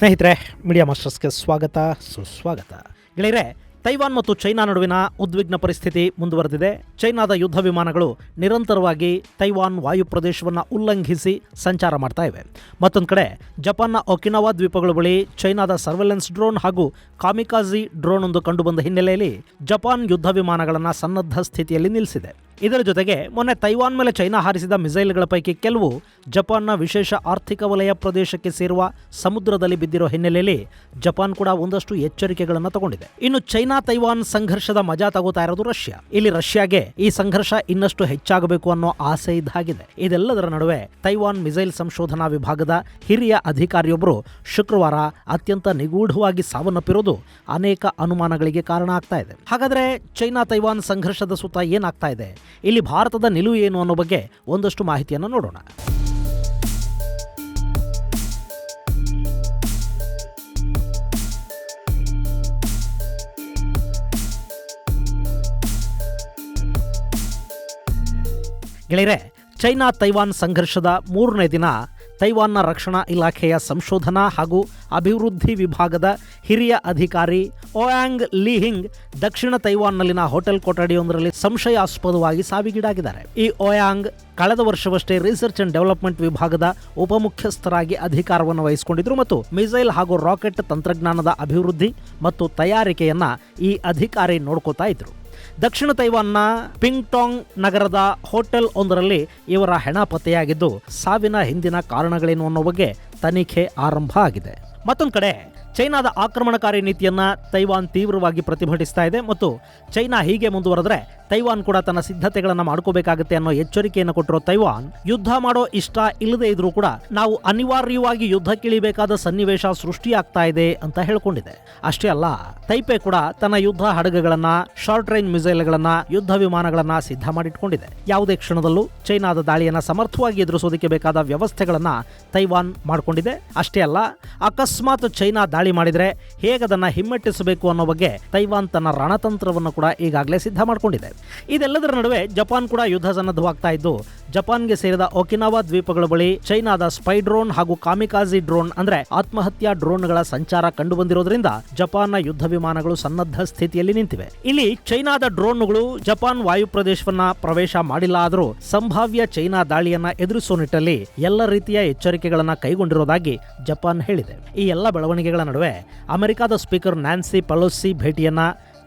ಸ್ನೇಹಿತರೆ, ಮೀಡಿಯಾ ಮಾಸ್ಟರ್ಸ್ಗೆ ಸ್ವಾಗತ ಸುಸ್ವಾಗತ. ಗೆಳೆಯರೆ, ತೈವಾನ್ ಮತ್ತು ಚೈನಾ ನಡುವಿನ ಉದ್ವಿಗ್ನ ಪರಿಸ್ಥಿತಿ ಮುಂದುವರೆದಿದೆ. ಚೈನಾದ ಯುದ್ಧ ವಿಮಾನಗಳು ನಿರಂತರವಾಗಿ ತೈವಾನ್ ವಾಯು ಪ್ರದೇಶವನ್ನು ಉಲ್ಲಂಘಿಸಿ ಸಂಚಾರ ಮಾಡ್ತಾ ಇವೆ. ಮತ್ತೊಂದು ಕಡೆ ಜಪಾನ್ನ ಒಕಿನಾವಾ ದ್ವೀಪಗಳ ಬಳಿ ಚೈನಾದ ಸರ್ವೆಲೆನ್ಸ್ ಡ್ರೋನ್ ಹಾಗೂ ಕಾಮಿಕಾಜಿ ಡ್ರೋನ್ ಒಂದು ಕಂಡುಬಂದ ಹಿನ್ನೆಲೆಯಲ್ಲಿ ಜಪಾನ್ ಯುದ್ಧ ವಿಮಾನಗಳನ್ನು ಸನ್ನದ್ಧ ಸ್ಥಿತಿಯಲ್ಲಿ ನಿಲ್ಲಿಸಿದೆ. ಇದರ ಜೊತೆಗೆ ಮೊನ್ನೆ ತೈವಾನ್ ಮೇಲೆ ಚೈನಾ ಹಾರಿಸಿದ ಮಿಸೈಲ್ಗಳ ಪೈಕಿ ಕೆಲವು ಜಪಾನ್ನ ವಿಶೇಷ ಆರ್ಥಿಕ ವಲಯ ಪ್ರದೇಶಕ್ಕೆ ಸೇರುವ ಸಮುದ್ರದಲ್ಲಿ ಬಿದ್ದಿರೋ ಹಿನ್ನೆಲೆಯಲ್ಲಿ ಜಪಾನ್ ಕೂಡ ಒಂದಷ್ಟು ಎಚ್ಚರಿಕೆಗಳನ್ನು ತಗೊಂಡಿದೆ. ಇನ್ನು ಚೈನಾ ತೈವಾನ್ ಸಂಘರ್ಷದ ಮಜಾ ತಗೋತಾ ಇರೋದು ರಷ್ಯಾ. ಇಲ್ಲಿ ರಷ್ಯಾಗೆ ಈ ಸಂಘರ್ಷ ಇನ್ನಷ್ಟು ಹೆಚ್ಚಾಗಬೇಕು ಅನ್ನೋ ಆಸೆ ಇದ್ದಾಗಿದೆ. ಇದೆಲ್ಲದರ ನಡುವೆ ತೈವಾನ್ ಮಿಸೈಲ್ ಸಂಶೋಧನಾ ವಿಭಾಗದ ಹಿರಿಯ ಅಧಿಕಾರಿಯೊಬ್ಬರು ಶುಕ್ರವಾರ ಅತ್ಯಂತ ನಿಗೂಢವಾಗಿ ಸಾವನ್ನಪ್ಪಿರೋದು ಅನೇಕ ಅನುಮಾನಗಳಿಗೆ ಕಾರಣ ಆಗ್ತಾ ಇದೆ. ಹಾಗಾದ್ರೆ ಚೈನಾ ತೈವಾನ್ ಸಂಘರ್ಷದ ಸುತ್ತ ಏನಾಗ್ತಾ ಇದೆ, ಇಲ್ಲಿ ಭಾರತದ ನಿಲುವು ಏನು ಅನ್ನೋ ಬಗ್ಗೆ ಒಂದಷ್ಟು ಮಾಹಿತಿಯನ್ನು ನೋಡೋಣ. ಗೆಳೆಯರೆ, ಚೈನಾ ತೈವಾನ್ ಸಂಘರ್ಷದ 3ನೇ ದಿನ ತೈವಾನ್ನ ರಕ್ಷಣಾ ಇಲಾಖೆಯ ಸಂಶೋಧನಾ ಹಾಗೂ ಅಭಿವೃದ್ಧಿ ವಿಭಾಗದ ಹಿರಿಯ ಅಧಿಕಾರಿ ಓಯಾಂಗ್ ಲೀಹಿಂಗ್ ದಕ್ಷಿಣ ತೈವಾನ್ನಲ್ಲಿನ ಹೋಟೆಲ್ ಕೊಠಡಿಯೊಂದರಲ್ಲಿ ಸಂಶಯಾಸ್ಪದವಾಗಿ ಸಾವಿಗೀಡಾಗಿದ್ದಾರೆ. ಈ ಓಯಾಂಗ್ ಕಳೆದ ವರ್ಷವಷ್ಟೇ ರಿಸರ್ಚ್ ಅಂಡ್ ಡೆವಲಪ್ಮೆಂಟ್ ವಿಭಾಗದ ಉಪಮುಖ್ಯಸ್ಥರಾಗಿ ಅಧಿಕಾರವನ್ನು ವಹಿಸಿಕೊಂಡಿದ್ರು ಮತ್ತು ಮಿಸೈಲ್ ಹಾಗೂ ರಾಕೆಟ್ ತಂತ್ರಜ್ಞಾನದ ಅಭಿವೃದ್ಧಿ ಮತ್ತು ತಯಾರಿಕೆಯನ್ನ ಈ ಅಧಿಕಾರಿ ನೋಡ್ಕೋತಾ ಇದ್ರು. ದಕ್ಷಿಣ ತೈವಾನ್ನ ಪಿಂಗ್ಟಾಂಗ್ ನಗರದ ಹೋಟೆಲ್ ಒಂದರಲ್ಲಿ ಇವರ ಹೆಣ ಪತ್ತೆಯಾಗಿದ್ದು, ಸಾವಿನ ಹಿಂದಿನ ಕಾರಣಗಳೇನು ಅನ್ನೋ ಬಗ್ಗೆ ತನಿಖೆ ಆರಂಭ ಆಗಿದೆ. ಮತ್ತೊಂದು ಕಡೆ ಚೈನಾದ ಆಕ್ರಮಣಕಾರಿ ನೀತಿಯನ್ನ ತೈವಾನ್ ತೀವ್ರವಾಗಿ ಪ್ರತಿಭಟಿಸ್ತಾ ಇದೆ ಮತ್ತು ಚೈನಾ ಹೀಗೆ ಮುಂದುವರೆದ್ರೆ ತೈವಾನ್ ಕೂಡ ತನ್ನ ಸಿದ್ಧತೆಗಳನ್ನು ಮಾಡ್ಕೋಬೇಕಾಗುತ್ತೆ ಅನ್ನೋ ಎಚ್ಚರಿಕೆಯನ್ನು ಕೊಟ್ಟಿರೋ ತೈವಾನ್, ಯುದ್ಧ ಮಾಡೋ ಇಷ್ಟ ಇಲ್ಲದೆ ಇದ್ರೂ ಕೂಡ ನಾವು ಅನಿವಾರ್ಯವಾಗಿ ಯುದ್ಧಕ್ಕಿಳಿಬೇಕಾದ ಸನ್ನಿವೇಶ ಸೃಷ್ಟಿಯಾಗ್ತಾ ಇದೆ ಅಂತ ಹೇಳ್ಕೊಂಡಿದೆ. ಅಷ್ಟೇ ಅಲ್ಲ, ತೈಪೆ ಕೂಡ ತನ್ನ ಯುದ್ಧ ಹಡಗುಗಳನ್ನ, ಶಾರ್ಟ್ ರೇಂಜ್ ಮಿಸೈಲ್ಗಳನ್ನ, ಯುದ್ಧ ವಿಮಾನಗಳನ್ನ ಸಿದ್ಧ ಮಾಡಿಟ್ಕೊಂಡಿದೆ. ಯಾವುದೇ ಕ್ಷಣದಲ್ಲೂ ಚೈನಾದ ದಾಳಿಯನ್ನ ಸಮರ್ಥವಾಗಿ ಎದುರಿಸೋದಕ್ಕೆ ಬೇಕಾದ ವ್ಯವಸ್ಥೆಗಳನ್ನ ತೈವಾನ್ ಮಾಡಿಕೊಂಡಿದೆ. ಅಷ್ಟೇ ಅಲ್ಲ, ಅಕಸ್ಮಾತ್ ಚೈನಾ ದಾಳಿ ಮಾಡಿದ್ರೆ ಹೇಗದನ್ನ ಹಿಮ್ಮೆಟ್ಟಿಸಬೇಕು ಅನ್ನೋ ಬಗ್ಗೆ ತೈವಾನ್ ತನ್ನ ರಣತಂತ್ರವನ್ನು ಕೂಡ ಈಗಾಗಲೇ ಸಿದ್ಧ ಮಾಡಿಕೊಂಡಿದೆ. ಇದೆಲ್ಲದರ ನಡುವೆ ಜಪಾನ್ ಕೂಡ ಯುದ್ಧ ಸನ್ನದ್ಧವಾಗ್ತಾ ಇದ್ದು, ಜಪಾನ್ಗೆ ಸೇರಿದ ಒಕಿನಾವಾ ದ್ವೀಪಗಳ ಬಳಿ ಚೈನಾದ ಸ್ಪೈ ಡ್ರೋನ್ ಹಾಗೂ ಕಾಮಿಕಾಜಿ ಡ್ರೋನ್ ಅಂದ್ರೆ ಆತ್ಮಹತ್ಯಾ ಡ್ರೋನ್ಗಳ ಸಂಚಾರ ಕಂಡು ಬಂದಿರೋದ್ರಿಂದ ಜಪಾನ್ನ ಯುದ್ಧ ವಿಮಾನಗಳು ಸನ್ನದ್ಧ ಸ್ಥಿತಿಯಲ್ಲಿ ನಿಂತಿವೆ. ಇಲ್ಲಿ ಚೈನಾದ ಡ್ರೋನ್ಗಳು ಜಪಾನ್ ವಾಯು ಪ್ರದೇಶವನ್ನ ಪ್ರವೇಶ ಮಾಡಿಲ್ಲ ಆದರೂ ಸಂಭಾವ್ಯ ಚೈನಾ ದಾಳಿಯನ್ನ ಎದುರಿಸುವ ನಿಟ್ಟಲ್ಲಿ ಎಲ್ಲ ರೀತಿಯ ಎಚ್ಚರಿಕೆಗಳನ್ನ ಕೈಗೊಂಡಿರೋದಾಗಿ ಜಪಾನ್ ಹೇಳಿದೆ. ಈ ಎಲ್ಲ ಬೆಳವಣಿಗೆಗಳ ನಡುವೆ ಅಮೆರಿಕದ ಸ್ಪೀಕರ್ ನ್ಯಾನ್ಸಿ ಪೆಲೋಸಿ ಭೇಟಿಯನ್ನ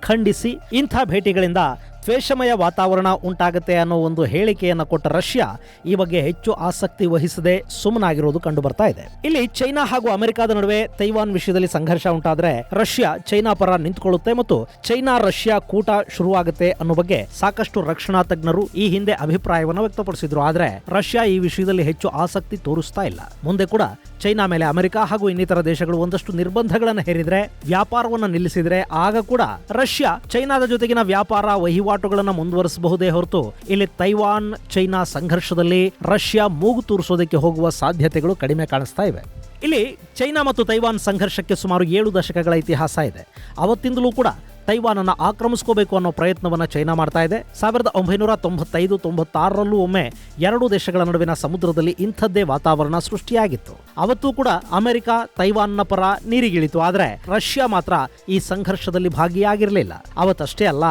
ಖಂಡಿಸಿ ಇಂಥ ಭೇಟಿಗಳಿಂದ ದ್ವೇಷಮಯ ವಾತಾವರಣ ಉಂಟಾಗುತ್ತೆ ಅನ್ನೋ ಒಂದು ಹೇಳಿಕೆಯನ್ನು ಕೊಟ್ಟ ರಷ್ಯಾ ಈ ಬಗ್ಗೆ ಹೆಚ್ಚು ಆಸಕ್ತಿ ವಹಿಸದೆ ಸುಮ್ಮನಾಗಿರೋದು ಕಂಡು ಬರ್ತಾ ಇದೆ. ಇಲ್ಲಿ ಚೈನಾ ಹಾಗೂ ಅಮೆರಿಕದ ನಡುವೆ ತೈವಾನ್ ವಿಷಯದಲ್ಲಿ ಸಂಘರ್ಷ ಉಂಟಾದ್ರೆ ರಷ್ಯಾ ಚೈನಾ ಪರ ನಿಂತುಕೊಳ್ಳುತ್ತೆ ಮತ್ತು ಚೈನಾ ರಷ್ಯಾ ಕೂಟ ಶುರುವಾಗುತ್ತೆ ಅನ್ನೋ ಬಗ್ಗೆ ಸಾಕಷ್ಟು ರಕ್ಷಣಾ ತಜ್ಞರು ಈ ಹಿಂದೆ ಅಭಿಪ್ರಾಯವನ್ನು ವ್ಯಕ್ತಪಡಿಸಿದ್ರು. ಆದ್ರೆ ರಷ್ಯಾ ಈ ವಿಷಯದಲ್ಲಿ ಹೆಚ್ಚು ಆಸಕ್ತಿ ತೋರಿಸ್ತಾ ಇಲ್ಲ. ಮುಂದೆ ಕೂಡ ಚೈನಾ ಮೇಲೆ ಅಮೆರಿಕ ಹಾಗೂ ಇನ್ನಿತರ ದೇಶಗಳು ಒಂದಷ್ಟು ನಿರ್ಬಂಧಗಳನ್ನು ಹೇರಿದ್ರೆ, ವ್ಯಾಪಾರವನ್ನು ನಿಲ್ಲಿಸಿದ್ರೆ ಆಗ ಕೂಡ ರಷ್ಯಾ ಚೈನಾದ ಜೊತೆಗಿನ ವ್ಯಾಪಾರ ವಹಿವಾಟುಗಳನ್ನು ಮುಂದುವರಿಸಬಹುದೇ ಹೊರತು ಇಲ್ಲಿ ತೈವಾನ್ ಚೈನಾ ಸಂಘರ್ಷದಲ್ಲಿ ರಷ್ಯಾ ಮೂಗು ತೂರಿಸೋದಕ್ಕೆ ಹೋಗುವ ಸಾಧ್ಯತೆಗಳು ಕಡಿಮೆ ಕಾಣಿಸ್ತಾ ಇವೆ. ಇಲ್ಲಿ ಚೈನಾ ಮತ್ತು ತೈವಾನ್ ಸಂಘರ್ಷಕ್ಕೆ ಸುಮಾರು 7 ದಶಕಗಳ ಇತಿಹಾಸ ಇದೆ. ಅವತ್ತಿಂದಲೂ ಕೂಡ ತೈವಾನನ್ನು ಆಕ್ರಮಿಸ್ಕೋಬೇಕು ಅನ್ನೋ ಪ್ರಯತ್ನವನ್ನು ಚೈನಾ ಮಾಡ್ತಾ ಇದೆ. 1995-96ರಲ್ಲೂ ಒಮ್ಮೆ 2 ದೇಶಗಳ ನಡುವಿನ ಸಮುದ್ರದಲ್ಲಿ ಇಂಥದ್ದೇ ವಾತಾವರಣ ಸೃಷ್ಟಿಯಾಗಿತ್ತು. ಅವತ್ತೂ ಕೂಡ ಅಮೆರಿಕ ತೈವಾನ್ನ ಪರ ನೀರಿಗಿಳಿತು. ಆದರೆ ರಷ್ಯಾ ಮಾತ್ರ ಈ ಸಂಘರ್ಷದಲ್ಲಿ ಭಾಗಿಯಾಗಿರಲಿಲ್ಲ. ಅವತ್ತಷ್ಟೇ ಅಲ್ಲ,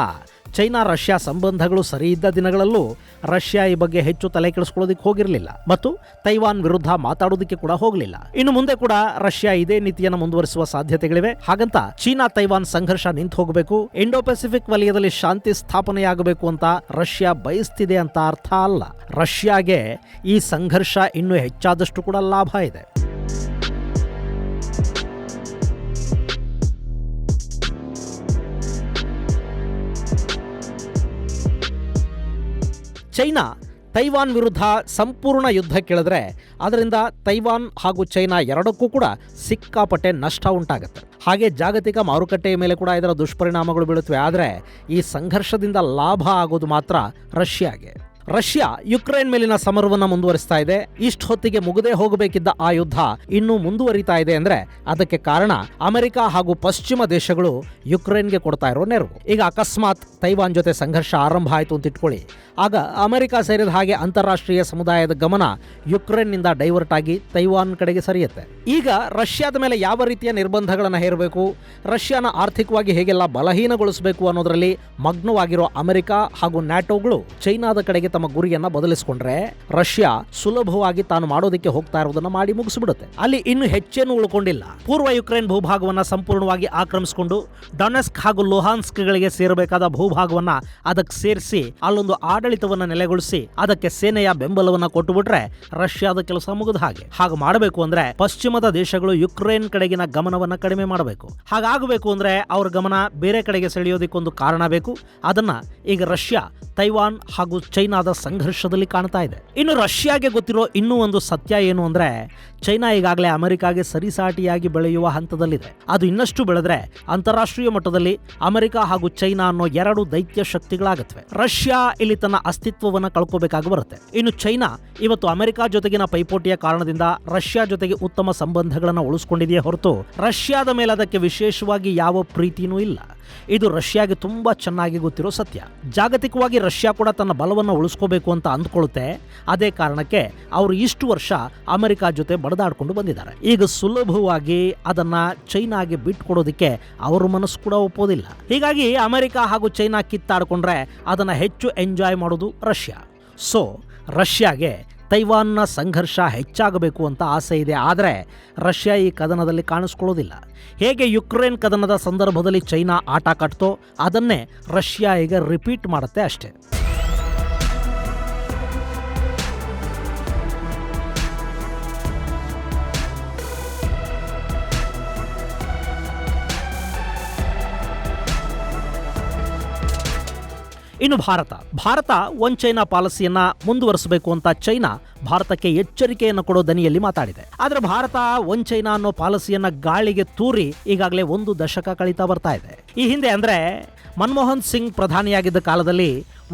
ಚೈನಾ ರಷ್ಯಾ ಸಂಬಂಧಗಳು ಸರಿ ಇದ್ದ ದಿನಗಳಲ್ಲೂ ರಷ್ಯಾ ಈ ಬಗ್ಗೆ ಹೆಚ್ಚು ತಲೆ ಕೆಡಿಸ್ಕೊಳ್ಳೋದಕ್ಕೆ ಹೋಗಿರಲಿಲ್ಲ ಮತ್ತು ತೈವಾನ್ ವಿರುದ್ಧ ಮಾತಾಡೋದಕ್ಕೆ ಕೂಡ ಹೋಗಲಿಲ್ಲ. ಇನ್ನು ಮುಂದೆ ಕೂಡ ರಷ್ಯಾ ಇದೇ ನೀತಿಯನ್ನು ಮುಂದುವರಿಸುವ ಸಾಧ್ಯತೆಗಳಿವೆ. ಹಾಗಂತ ಚೀನಾ ತೈವಾನ್ ಸಂಘರ್ಷ ನಿಂತು ಹೋಗಬೇಕು, ಇಂಡೋ ಪೆಸಿಫಿಕ್ ವಲಯದಲ್ಲಿ ಶಾಂತಿ ಸ್ಥಾಪನೆಯಾಗಬೇಕು ಅಂತ ರಷ್ಯಾ ಬಯಸ್ತಿದೆ ಅಂತ ಅರ್ಥ ಅಲ್ಲ. ರಷ್ಯಾಗೆ ಈ ಸಂಘರ್ಷ ಇನ್ನೂ ಹೆಚ್ಚಾದಷ್ಟು ಕೂಡ ಲಾಭ ಇದೆ. ಚೈನಾ ತೈವಾನ್ ವಿರುದ್ಧ ಸಂಪೂರ್ಣ ಯುದ್ಧ ಕೇಳಿದ್ರೆ ಅದರಿಂದ ತೈವಾನ್ ಹಾಗೂ ಚೈನಾ ಎರಡಕ್ಕೂ ಕೂಡ ಸಿಕ್ಕಾಪಟ್ಟೆ ನಷ್ಟ ಉಂಟಾಗುತ್ತೆ. ಹಾಗೆ ಜಾಗತಿಕ ಮಾರುಕಟ್ಟೆಯ ಮೇಲೆ ಕೂಡ ಇದರ ದುಷ್ಪರಿಣಾಮಗಳು ಬೀಳುತ್ತವೆ. ಆದರೆ ಈ ಸಂಘರ್ಷದಿಂದ ಲಾಭ ಆಗೋದು ಮಾತ್ರ ರಷ್ಯಾಗೆ. ರಷ್ಯಾ ಯುಕ್ರೇನ್ ಮೇಲಿನ ಸಮರವನ್ನ ಮುಂದುವರಿಸ್ತಾ ಇದೆ. ಇಷ್ಟು ಹೊತ್ತಿಗೆ ಮುಗದೆ ಹೋಗಬೇಕಿದ್ದ ಆ ಯುದ್ಧ ಇನ್ನೂ ಮುಂದುವರಿತಾ ಇದೆ ಅಂದ್ರೆ ಅದಕ್ಕೆ ಕಾರಣ ಅಮೆರಿಕ ಹಾಗೂ ಪಶ್ಚಿಮ ದೇಶಗಳು ಯುಕ್ರೇನ್ಗೆ ಕೊಡ್ತಾ ಇರೋ ನೆರವು. ಈಗ ಅಕಸ್ಮಾತ್ ತೈವಾನ್ ಜೊತೆ ಸಂಘರ್ಷ ಆರಂಭ ಆಯಿತು ಅಂತ ಇಟ್ಕೊಳ್ಳಿ, ಆಗ ಅಮೆರಿಕ ಸೇರಿದ ಹಾಗೆ ಅಂತಾರಾಷ್ಟ್ರೀಯ ಸಮುದಾಯದ ಗಮನ ಯುಕ್ರೇನ್ನಿಂದ ಡೈವರ್ಟ್ ಆಗಿ ತೈವಾನ್ ಕಡೆಗೆ ಸರಿಯುತ್ತೆ. ಈಗ ರಷ್ಯಾದ ಮೇಲೆ ಯಾವ ರೀತಿಯ ನಿರ್ಬಂಧಗಳನ್ನು ಹೇರಬೇಕು, ರಷ್ಯಾನ ಆರ್ಥಿಕವಾಗಿ ಹೇಗೆಲ್ಲ ಬಲಹೀನಗೊಳಿಸಬೇಕು ಅನ್ನೋದರಲ್ಲಿ ಮಗ್ನವಾಗಿರೋ ಅಮೆರಿಕ ಹಾಗೂ ನ್ಯಾಟೋಗಳು ಚೈನಾದ ಕಡೆಗೆ ತಮ್ಮ ಗುರಿಯನ್ನ ಬದಲಿಸಿಕೊಂಡ್ರೆ ರಷ್ಯಾ ಸುಲಭವಾಗಿ ತಾನು ಮಾಡೋದಕ್ಕೆ ಹೋಗ್ತಾ ಇರೋದನ್ನ ಮಾಡಿ ಮುಗಿಸ್ಬಿಡುತ್ತೆ. ಅಲ್ಲಿ ಇನ್ನು ಹೆಚ್ಚೇನು ಉಳ್ಕೊಂಡಿಲ್ಲ. ಪೂರ್ವ ಯುಕ್ರೇನ್ ಭೂಭಾಗವನ್ನ ಸಂಪೂರ್ಣವಾಗಿ ಆಕ್ರಮಿಸಿಕೊಂಡು ಡೊನೆಸ್ಕ್ ಹಾಗೂ ಲುಹಾನ್ಸ್ಕ್ ಗಳಿಗೆ ಸೇರಬೇಕಾದ ಭೂಭಾಗವನ್ನ ಅದಕ್ಕೆ ಸೇರಿಸಿ ಅಲ್ಲೊಂದು ಆಡಳಿತವನ್ನ ನೆಲೆಗೊಳಿಸಿ ಅದಕ್ಕೆ ಸೇನೆಯ ಬೆಂಬಲವನ್ನ ಕೊಟ್ಟುಬಿಟ್ರೆ ರಷ್ಯಾದ ಕೆಲಸ ಮುಗಿದ ಹಾಗೆ. ಹಾಗೆ ಮಾಡಬೇಕು ಅಂದ್ರೆ ಪಶ್ಚಿಮದ ದೇಶಗಳು ಯುಕ್ರೇನ್ ಕಡೆಗಿನ ಗಮನವನ್ನ ಕಡಿಮೆ ಮಾಡಬೇಕು. ಹಾಗಾಗಬೇಕು ಅಂದ್ರೆ ಅವ್ರ ಗಮನ ಬೇರೆ ಕಡೆಗೆ ಸೆಳೆಯೋದಕ್ಕೊಂದು ಕಾರಣ ಬೇಕು. ಅದನ್ನ ಈಗ ರಷ್ಯಾ ತೈವಾನ್ ಹಾಗೂ ಚೈನಾದ ಸಂಘರ್ಷದಲ್ಲಿ ಕಾಣ್ತಾ ಇದೆ. ಇನ್ನು ರಷ್ಯಾಗೆ ಗೊತ್ತಿರೋ ಇನ್ನೂ ಒಂದು ಸತ್ಯ ಏನು ಅಂದ್ರೆ ಚೈನಾ ಈಗಾಗಲೇ ಅಮೆರಿಕಾಗೆ ಸರಿಸಾಟಿಯಾಗಿ ಬೆಳೆಯುವ ಹಂತದಲ್ಲಿದೆ. ಅದು ಇನ್ನಷ್ಟು ಬೆಳೆದ್ರೆ ಅಂತಾರಾಷ್ಟ್ರೀಯ ಮಟ್ಟದಲ್ಲಿ ಅಮೆರಿಕ ಹಾಗೂ ಚೈನಾ ಅನ್ನೋ ಎರಡು ದೈತ್ಯ ಶಕ್ತಿಗಳಾಗತ್ವೆ. ರಷ್ಯಾ ಇಲ್ಲಿ ತನ್ನ ಅಸ್ತಿತ್ವವನ್ನು ಕಳ್ಕೋಬೇಕಾಗಿ ಬರುತ್ತೆ. ಇನ್ನು ಚೈನಾ ಇವತ್ತು ಅಮೆರಿಕ ಜೊತೆಗಿನ ಪೈಪೋಟಿಯ ಕಾರಣದಿಂದ ರಷ್ಯಾ ಜೊತೆಗೆ ಉತ್ತಮ ಸಂಬಂಧಗಳನ್ನು ಉಳಿಸಿಕೊಂಡಿದೆಯೇ ಹೊರತು ರಷ್ಯಾದ ಮೇಲೆ ಅದಕ್ಕೆ ವಿಶೇಷವಾಗಿ ಯಾವ ಪ್ರೀತಿನೂ ಇಲ್ಲ. ಇದು ರಷ್ಯಾಗೆ ತುಂಬಾ ಚೆನ್ನಾಗಿ ಗೊತ್ತಿರೋ ಸತ್ಯ. ಜಾಗತಿಕವಾಗಿ ರಷ್ಯಾ ಕೂಡ ತನ್ನ ಬಲವನ್ನು ಉಳಿಸ್ಕೋಬೇಕು ಅಂತ ಅಂದ್ಕೊಳ್ಳುತ್ತೆ. ಅದೇ ಕಾರಣಕ್ಕೆ ಅವರು ಇಷ್ಟು ವರ್ಷ ಅಮೆರಿಕ ಜೊತೆ ಬಡದಾಡ್ಕೊಂಡು ಬಂದಿದ್ದಾರೆ. ಈಗ ಸುಲಭವಾಗಿ ಅದನ್ನ ಚೈನಾಗೆ ಬಿಟ್ಕೊಡೋದಕ್ಕೆ ಅವ್ರ ಮನಸ್ಸು ಕೂಡ ಒಪ್ಪೋದಿಲ್ಲ. ಹೀಗಾಗಿ ಅಮೆರಿಕ ಹಾಗೂ ಚೈನಾ ಕಿತ್ತಾಡ್ಕೊಂಡ್ರೆ ಅದನ್ನ ಹೆಚ್ಚು ಎಂಜಾಯ್ ಮಾಡೋದು ರಷ್ಯಾ. ಸೊ ರಷ್ಯಾಗೆ ತೈವಾನ್ನ ಸಂಘರ್ಷ ಹೆಚ್ಚಾಗಬೇಕು ಅಂತ ಆಸೆ ಇದೆ. ಆದರೆ ರಷ್ಯಾ ಈ ಕದನದಲ್ಲಿ ಕಾಣಿಸ್ಕೊಳ್ಳೋದಿಲ್ಲ. ಹೇಗೆ ಯುಕ್ರೇನ್ ಕದನದ ಸಂದರ್ಭದಲ್ಲಿ ಚೈನಾ ಆಟ ಕಟ್ತೋ ಅದನ್ನೇ ರಷ್ಯಾ ಈಗ ರಿಪೀಟ್ ಮಾಡುತ್ತೆ ಅಷ್ಟೇ. ಇನ್ನು ಭಾರತ ಒನ್ ಚೈನಾ ಪಾಲಿಸಿಯನ್ನ ಮುಂದುವರಿಸಬೇಕು ಅಂತ ಚೈನಾ ಭಾರತಕ್ಕೆ ಎಚ್ಚರಿಕೆಯನ್ನು ಕೊಡೋ ದನಿಯಲ್ಲಿ ಮಾತಾಡಿದೆ. ಆದ್ರೆ ಭಾರತ ಒನ್ ಚೈನಾ ಅನ್ನೋ ಪಾಲಿಸಿಯನ್ನ ಗಾಳಿಗೆ ತೂರಿ ಈಗಾಗಲೇ 1 ದಶಕ ಕಳೀತಾ ಬರ್ತಾ ಇದೆ. ಈ ಹಿಂದೆ ಅಂದ್ರೆ ಮನಮೋಹನ್ ಸಿಂಗ್ ಪ್ರಧಾನಿಯಾಗಿದ್ದ ಕಾಲದಲ್ಲಿ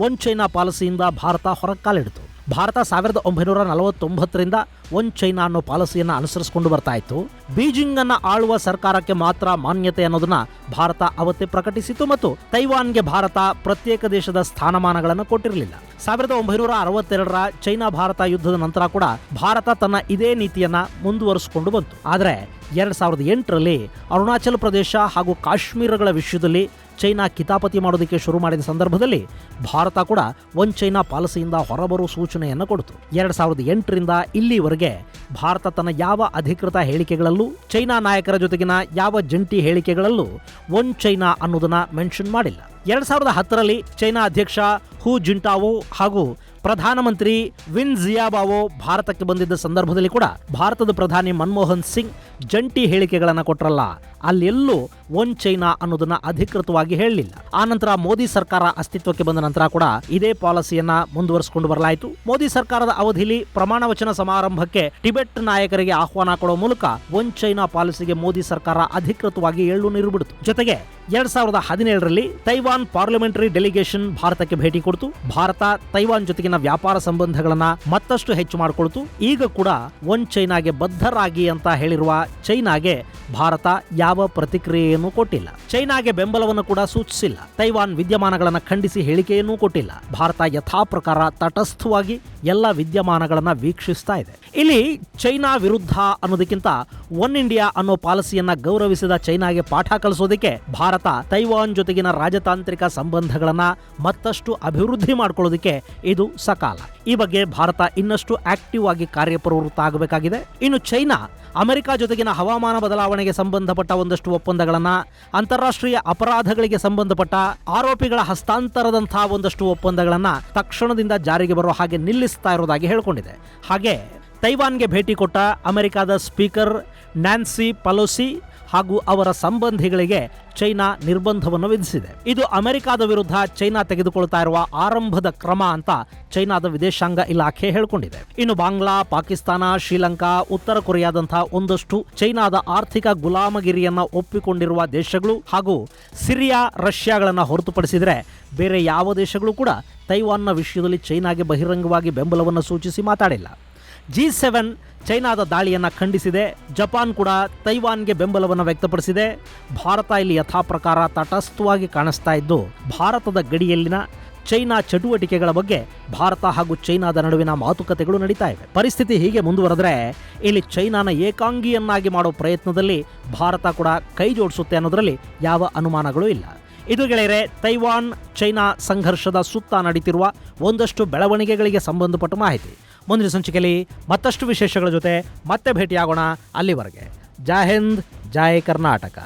ಒನ್ ಚೈನಾ ಪಾಲಿಸಿಯಿಂದ ಭಾರತ ಹೊರಕಾಲಿಡಿತು. ಭಾರತ 1949ರಿಂದ ಒನ್ ಚೈನಾ ಅನ್ನೋ ಪಾಲಿಸಿಯನ್ನು ಅನುಸರಿಸಿಕೊಂಡು ಬರ್ತಾ ಇತ್ತು. ಬೀಜಿಂಗ್ ಅನ್ನ ಆಳುವ ಸರ್ಕಾರಕ್ಕೆ ಮಾತ್ರ ಮಾನ್ಯತೆ ಅನ್ನೋದನ್ನ ಭಾರತ ಅವತ್ತೇ ಪ್ರಕಟಿಸಿತು ಮತ್ತು ತೈವಾನ್ಗೆ ಭಾರತ ಪ್ರತ್ಯೇಕ ದೇಶದ ಸ್ಥಾನಮಾನಗಳನ್ನು ಕೊಟ್ಟಿರಲಿಲ್ಲ. 1962ರ ಚೈನಾ ಭಾರತ ಯುದ್ಧದ ನಂತರ ಕೂಡ ಭಾರತ ತನ್ನ ಇದೇ ನೀತಿಯನ್ನ ಮುಂದುವರಿಸಿಕೊಂಡು ಬಂತು. ಆದರೆ 2008ರಲ್ಲಿ ಅರುಣಾಚಲ ಪ್ರದೇಶ ಹಾಗೂ ಕಾಶ್ಮೀರಗಳ ವಿಷಯದಲ್ಲಿ ಚೈನಾ ಕಿತಾಪತಿ ಮಾಡೋದಕ್ಕೆ ಶುರು ಮಾಡಿದ ಸಂದರ್ಭದಲ್ಲಿ ಭಾರತ ಕೂಡ ಒನ್ ಚೈನಾ ಪಾಲಿಸಿಯಿಂದ ಹೊರಬರುವ ಸೂಚನೆಯನ್ನು ಕೊಡಿತು. 2008ರಿಂದ ಇಲ್ಲಿವರೆಗೆ ಭಾರತ ತನ್ನ ಯಾವ ಅಧಿಕೃತ ಹೇಳಿಕೆಗಳಲ್ಲೂ ಚೈನಾ ನಾಯಕರ ಜೊತೆಗಿನ ಯಾವ ಜಂಟಿ ಹೇಳಿಕೆಗಳಲ್ಲೂ ಒನ್ ಚೈನಾ ಅನ್ನೋದನ್ನ ಮೆನ್ಷನ್ ಮಾಡಿಲ್ಲ. 2010ರಲ್ಲಿ ಚೈನಾ ಅಧ್ಯಕ್ಷ ಹೂ ಜಿಂಟಾವೋ ಹಾಗೂ ಪ್ರಧಾನಮಂತ್ರಿ ವಿನ್ ಜಿಯಾಬಾವೋ ಭಾರತಕ್ಕೆ ಬಂದಿದ್ದ ಸಂದರ್ಭದಲ್ಲಿ ಕೂಡ ಭಾರತದ ಪ್ರಧಾನಿ ಮನಮೋಹನ್ ಸಿಂಗ್ ಜಂಟಿ ಹೇಳಿಕೆಗಳನ್ನು ಕೊಟ್ಟರಲ್ಲ, ಅಲ್ಲೆಲ್ಲೂ ಒನ್ ಚೈನಾ ಅನ್ನೋದನ್ನ ಅಧಿಕೃತವಾಗಿ ಹೇಳಲಿಲ್ಲ. ಆ ನಂತರ ಮೋದಿ ಸರ್ಕಾರ ಅಸ್ತಿತ್ವಕ್ಕೆ ಬಂದ ನಂತರ ಕೂಡ ಇದೇ ಪಾಲಿಸಿಯನ್ನ ಮುಂದುವರಿಸಿಕೊಂಡು ಬರಲಾಯಿತು. ಮೋದಿ ಸರ್ಕಾರದ ಅವಧಿಯಲ್ಲಿ ಪ್ರಮಾಣ ವಚನ ಸಮಾರಂಭಕ್ಕೆ ಟಿಬೆಟ್ ನಾಯಕರಿಗೆ ಆಹ್ವಾನ ಕೊಡೋ ಮೂಲಕ ಒನ್ ಚೈನಾ ಪಾಲಿಸಿಗೆ ಮೋದಿ ಸರ್ಕಾರ ಅಧಿಕೃತವಾಗಿ ಎಳ್ಳು ನೀರು ಬಿಡಿತು. ಜೊತೆಗೆ 2017ರಲ್ಲಿ ತೈವಾನ್ ಪಾರ್ಲಿಮೆಂಟರಿ ಡೆಲಿಗೇಷನ್ ಭಾರತಕ್ಕೆ ಭೇಟಿ ಕೊಡ್ತು. ಭಾರತ ತೈವಾನ್ ಜೊತೆಗಿನ ವ್ಯಾಪಾರ ಸಂಬಂಧಗಳನ್ನ ಮತ್ತಷ್ಟು ಹೆಚ್ಚು ಮಾಡಿಕೊಳ್ತು. ಈಗ ಕೂಡ ಒನ್ ಚೈನಾಗೆ ಬದ್ಧರಾಗಿ ಅಂತ ಹೇಳಿರುವ ಚೈನಾಗೆ ಭಾರತ ಯಾವ ಪ್ರತಿಕ್ರಿಯೆಯನ್ನು ಕೊಟ್ಟಿಲ್ಲ. ಚೈನಾಗೆ ಬೆಂಬಲವನ್ನು ಕೂಡ ಸೂಚಿಸಿಲ್ಲ. ತೈವಾನ್ ವಿದ್ಯಮಾನಗಳನ್ನು ಖಂಡಿಸಿ ಹೇಳಿಕೆಯನ್ನೂ ಕೊಟ್ಟಿಲ್ಲ. ಭಾರತ ಯಥಾ ಪ್ರಕಾರ ತಟಸ್ಥವಾಗಿ ಎಲ್ಲ ವಿದ್ಯಮಾನಗಳನ್ನ ವೀಕ್ಷಿಸ್ತಾ ಇದೆ. ಇಲ್ಲಿ ಚೈನಾ ವಿರುದ್ಧ ಅನ್ನೋದಕ್ಕಿಂತ ಒನ್ ಇಂಡಿಯಾ ಅನ್ನೋ ಪಾಲಿಸಿಯನ್ನ ಗೌರವಿಸಿದ ಚೈನಾಗೆ ಪಾಠ ಕಲಿಸೋದಕ್ಕೆ ಭಾರತ ತೈವಾನ್ ಜೊತೆಗಿನ ರಾಜತಾಂತ್ರಿಕ ಸಂಬಂಧಗಳನ್ನ ಮತ್ತಷ್ಟು ಅಭಿವೃದ್ಧಿ ಮಾಡ್ಕೊಳ್ಳೋದಕ್ಕೆ ಇದು ಸಕಾಲ. ಈ ಬಗ್ಗೆ ಭಾರತ ಇನ್ನಷ್ಟು ಆಕ್ಟಿವ್ ಆಗಿ ಕಾರ್ಯಪ್ರವೃತ್ತ ಆಗಬೇಕಾಗಿದೆ. ಇನ್ನು ಚೈನಾ ಅಮೆರಿಕ ಜೊತೆಗಿನ ಹವಾಮಾನ ಬದಲಾವಣೆಗೆ ಸಂಬಂಧಪಟ್ಟ ಒಂದಷ್ಟು ಒಪ್ಪಂದಗಳನ್ನ, ಅಂತಾರಾಷ್ಟ್ರೀಯ ಅಪರಾಧಗಳಿಗೆ ಸಂಬಂಧಪಟ್ಟ ಆರೋಪಿಗಳ ಹಸ್ತಾಂತರದಂತಹ ಒಂದಷ್ಟು ಒಪ್ಪಂದಗಳನ್ನ ತಕ್ಷಣದಿಂದ ಜಾರಿಗೆ ಬರೋ ಹಾಗೆ ನಿಲ್ಲಿಸ್ತಾ ಇರೋದಾಗಿ ಹೇಳಿಕೊಂಡಿದೆ. ಹಾಗೆ ತೈವಾನ್ಗೆ ಭೇಟಿ ಕೊಟ್ಟ ಅಮೆರಿಕದ ಸ್ಪೀಕರ್ ನ್ಯಾನ್ಸಿ ಪೆಲೋಸಿ ಹಾಗೂ ಅವರ ಸಂಬಂಧಿಗಳಿಗೆ ಚೈನಾ ನಿರ್ಬಂಧವನ್ನು ವಿಧಿಸಿದೆ. ಇದು ಅಮೆರಿಕದ ವಿರುದ್ಧ ಚೈನಾ ತೆಗೆದುಕೊಳ್ತಾ ಇರುವ ಆರಂಭದ ಕ್ರಮ ಅಂತ ಚೈನಾದ ವಿದೇಶಾಂಗ ಇಲಾಖೆ ಹೇಳಿಕೊಂಡಿದೆ. ಇನ್ನು ಬಾಂಗ್ಲಾ, ಪಾಕಿಸ್ತಾನ, ಶ್ರೀಲಂಕಾ, ಉತ್ತರ ಕೊರಿಯಾದಂತಹ ಒಂದಷ್ಟು ಚೈನಾದ ಆರ್ಥಿಕ ಗುಲಾಮಗಿರಿಯನ್ನ ಒಪ್ಪಿಕೊಂಡಿರುವ ದೇಶಗಳು ಹಾಗೂ ಸಿರಿಯಾ, ರಷ್ಯಾಗಳನ್ನು ಹೊರತುಪಡಿಸಿದರೆ ಬೇರೆ ಯಾವ ದೇಶಗಳು ಕೂಡ ತೈವಾನ್ನ ವಿಷಯದಲ್ಲಿ ಚೈನಾಗೆ ಬಹಿರಂಗವಾಗಿ ಬೆಂಬಲವನ್ನು ಸೂಚಿಸಿ ಮಾತಾಡಿಲ್ಲ. G7 ಚೈನಾದ ದಾಳಿಯನ್ನು ಖಂಡಿಸಿದೆ. ಜಪಾನ್ ಕೂಡ ತೈವಾನ್ಗೆ ಬೆಂಬಲವನ್ನು ವ್ಯಕ್ತಪಡಿಸಿದೆ. ಭಾರತ ಇಲ್ಲಿ ಯಥಾಪ್ರಕಾರ ತಟಸ್ಥವಾಗಿ ಕಾಣಿಸ್ತಾ ಇದ್ದು, ಭಾರತದ ಗಡಿಯಲ್ಲಿನ ಚೈನಾ ಚಟುವಟಿಕೆಗಳ ಬಗ್ಗೆ ಭಾರತ ಹಾಗೂ ಚೈನಾದ ನಡುವಿನ ಮಾತುಕತೆಗಳು ನಡೀತಾ ಇವೆ. ಪರಿಸ್ಥಿತಿ ಹೀಗೆ ಮುಂದುವರೆದ್ರೆ ಇಲ್ಲಿ ಚೈನಾನ ಏಕಾಂಗಿಯನ್ನಾಗಿ ಮಾಡೋ ಪ್ರಯತ್ನದಲ್ಲಿ ಭಾರತ ಕೂಡ ಕೈ ಜೋಡಿಸುತ್ತೆ ಅನ್ನೋದರಲ್ಲಿ ಯಾವ ಅನುಮಾನಗಳು ಇಲ್ಲ. ಇದು ಗೆಳೆಯರೆ, ತೈವಾನ್ ಚೈನಾ ಸಂಘರ್ಷದ ಸುತ್ತ ನಡೀತಿರುವ ಒಂದಷ್ಟು ಬೆಳವಣಿಗೆಗಳಿಗೆ ಸಂಬಂಧಪಟ್ಟ ಮಾಹಿತಿ. ಮುಂದಿನ ಸಂಚಿಕೆಯಲ್ಲಿ ಮತ್ತಷ್ಟು ವಿಶೇಷಗಳ ಜೊತೆ ಮತ್ತೆ ಭೇಟಿಯಾಗೋಣ. ಅಲ್ಲಿವರೆಗೆ ಜೈ ಹಿಂದ್, ಜೈ ಕರ್ನಾಟಕ.